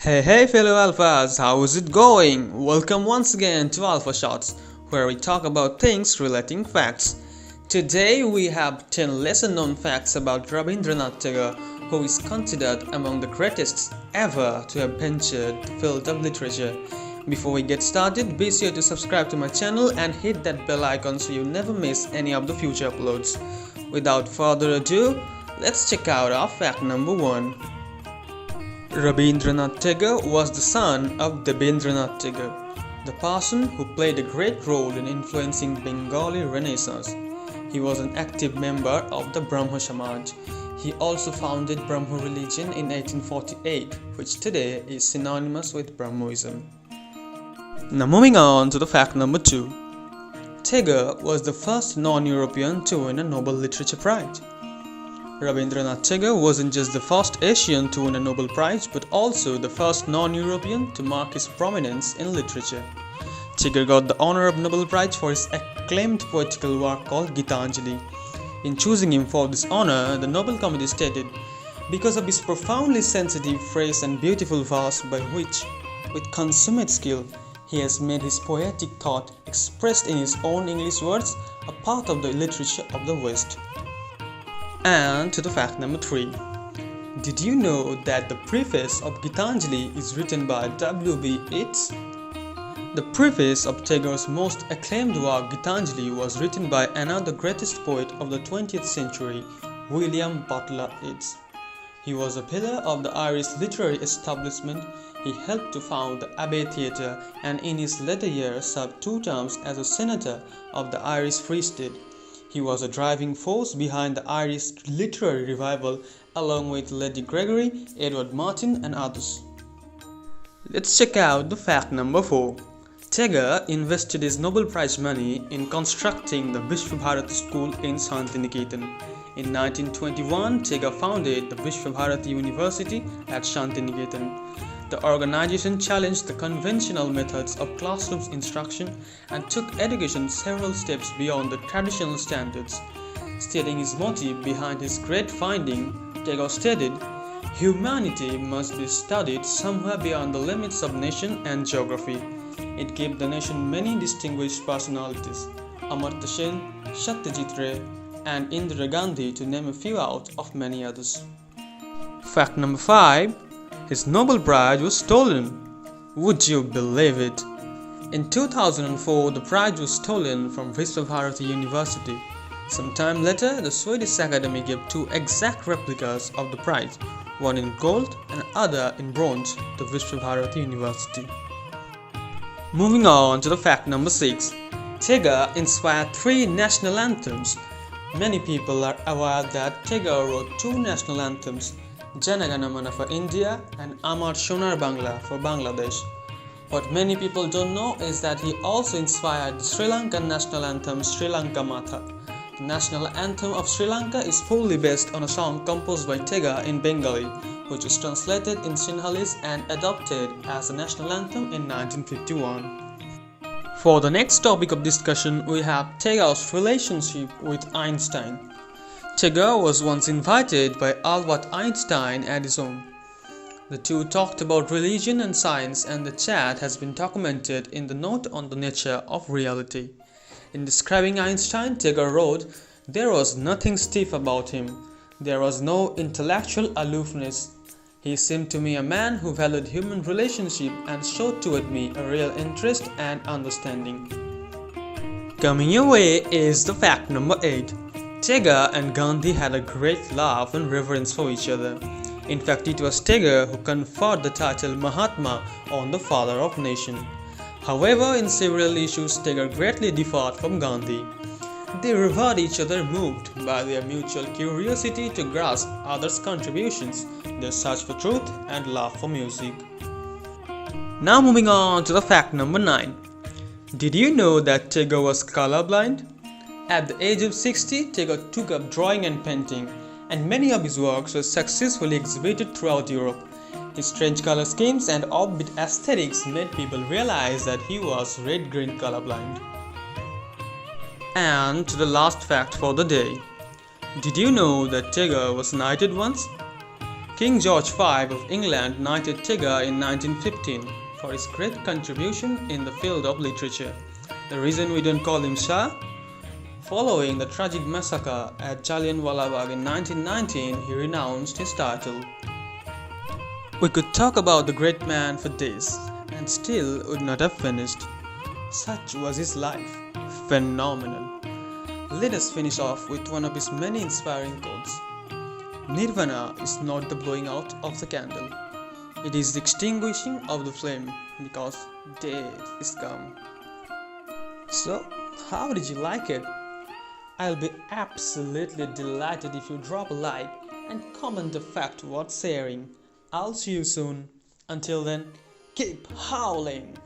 Hey fellow alphas, how is it going? Welcome once again to Alpha Shots, where we talk about things relating facts. Today we have 10 lesser known facts about Rabindranath Tagore, who is considered among the greatest ever to have ventured the field of literature. Before we get started, be sure to subscribe to my channel and hit that bell icon so you never miss any of the future uploads. Without further ado, let's check out our fact number 1. Rabindranath Tagore was the son of Rabindranath Tagore, the person who played a great role in influencing Bengali Renaissance. He was an active member of the Brahmo Samaj. He also founded Brahmo religion in 1848, which today is synonymous with Brahmoism. Now moving on to the fact number 2. Tagore was the first non-European to win a Nobel Literature Prize. Rabindranath Tagore wasn't just the first Asian to win a Nobel Prize, but also the first non-European to mark his prominence in literature. Tagore got the honor of Nobel Prize for his acclaimed poetical work called Gitanjali. In choosing him for this honor, the Nobel Committee stated, because of his profoundly sensitive phrase and beautiful verse by which, with consummate skill, he has made his poetic thought, expressed in his own English words, a part of the literature of the West. And to the fact number 3. Did you know that the preface of Gitanjali is written by W.B. Yeats? The preface of Tagore's most acclaimed work Gitanjali was written by another greatest poet of the 20th century, William Butler Yeats. He was a pillar of the Irish literary establishment. He helped to found the Abbey Theatre and in his later years served 2 terms as a senator of the Irish Free State. He was a driving force behind the Irish literary revival along with Lady Gregory, Edward Martyn and others. Let's check out the fact number 4. Tagore invested his Nobel Prize money in constructing the Visva-Bharati school in Shantiniketan. In 1921, Tagore founded the Visva-Bharati University at Shantiniketan. The organization challenged the conventional methods of classroom instruction and took education several steps beyond the traditional standards. Stating his motive behind his great finding, Tagore stated, "Humanity must be studied somewhere beyond the limits of nation and geography." It gave the nation many distinguished personalities, Amartya Sen, Satyajit Ray, and Indira Gandhi to name a few out of many others. Fact number 5. His Nobel Prize was stolen. Would you believe it? In 2004, the prize was stolen from Visva-Bharati University. Sometime later, the Swedish Academy gave 2 exact replicas of the prize, one in gold and other in bronze, to Visva-Bharati University. Moving on to the fact number 6. Tagore inspired 3 national anthems. Many people are aware that Tagore wrote 2 national anthems, Jana Gana Mana for India and Amar Sonar Bangla for Bangladesh. What many people don't know is that he also inspired the Sri Lankan national anthem Sri Lanka Matha. The national anthem of Sri Lanka is fully based on a song composed by Tagore in Bengali, which was translated in Sinhalese and adopted as the national anthem in 1951. For the next topic of discussion, we have Tagore's relationship with Einstein. Tagore was once invited by Albert Einstein at his home. The two talked about religion and science, and the chat has been documented in the Note on the Nature of Reality. In describing Einstein, Tagore wrote, "There was nothing stiff about him. There was no intellectual aloofness. He seemed to me a man who valued human relationship and showed toward me a real interest and understanding." Coming your way is the fact number 8. Tagore and Gandhi had a great love and reverence for each other. In fact, it was Tagore who conferred the title Mahatma on the father of nation. However, in several issues, Tagore greatly differed from Gandhi. They revered each other, moved by their mutual curiosity to grasp others' contributions, their search for truth, and love for music. Now moving on to the fact number 9. Did you know that Tagore was colorblind? At the age of 60, Tagore took up drawing and painting, and many of his works were successfully exhibited throughout Europe. His strange color schemes and offbeat aesthetics made people realize that he was red-green colorblind. And to the last fact for the day. Did you know that Tagore was knighted once? King George V of England knighted Tagore in 1915 for his great contribution in the field of literature. The reason we don't call him Shah? Following the tragic massacre at Jallianwala Bagh in 1919, he renounced his title. We could talk about the great man for days and still would not have finished. Such was his life. Phenomenal. Let us finish off with one of his many inspiring quotes. Nirvana is not the blowing out of the candle. It is the extinguishing of the flame, because death is come. So, how did you like it? I'll be absolutely delighted if you drop a like and comment the fact worth sharing. I'll see you soon. Until then, keep howling!